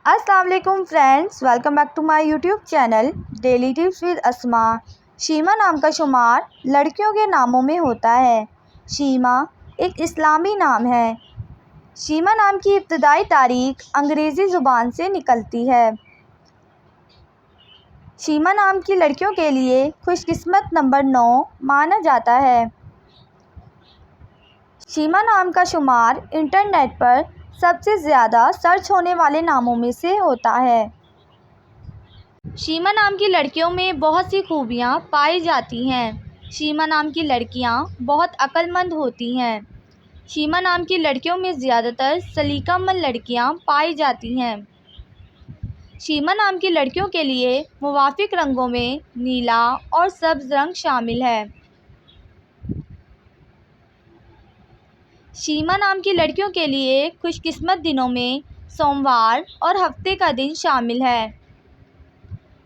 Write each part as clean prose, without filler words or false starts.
अस्सलाम वालेकुम friends, welcome back to my YouTube channel daily tips with Asma. शीमा नाम का शुमार लड़कियों के नामों में होता है। शीमा एक इस्लामी नाम है। शीमा नाम की इब्तदाई तारीख अंग्रेज़ी ज़ुबान से निकलती है। शीमा नाम की लड़कियों के लिए खुशकिस्मत नंबर 9 माना जाता है। शीमा नाम का शुमार इंटरनेट पर सबसे ज़्यादा सर्च होने वाले नामों में से होता है। शीमा नाम की लड़कियों में बहुत सी खूबियाँ पाई जाती हैं। शीमा नाम की लड़कियाँ बहुत अक्लमंद होती हैं। शीमा नाम की लड़कियों में ज़्यादातर सलीकामंद लड़कियाँ पाई जाती हैं। शीमा नाम की लड़कियों के लिए मुवाफिक रंगों में नीला और सब्ज़ रंग शामिल है। शीमा नाम की लड़कियों के लिए खुशकिस्मत दिनों में सोमवार और हफ्ते का दिन शामिल है।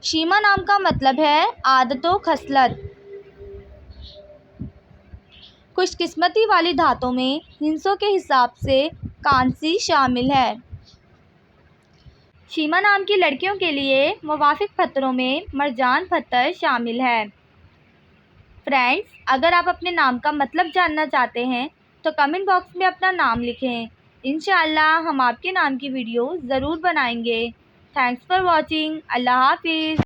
शीमा नाम का मतलब है आदतो खसलत। खुशकिस्मती वाली धातों में हिंसों के हिसाब से कांसी शामिल है। शीमा नाम की लड़कियों के लिए मुवाफिक पत्थरों में मरजान पत्थर शामिल है। फ्रेंड्स, अगर आप अपने नाम का मतलब जानना चाहते हैं तो कमेंट बॉक्स में अपना नाम लिखें। इंशाअल्लाह हम आपके नाम की वीडियो ज़रूर बनाएंगे। Thanks for watching. अल्लाह हाफिज़।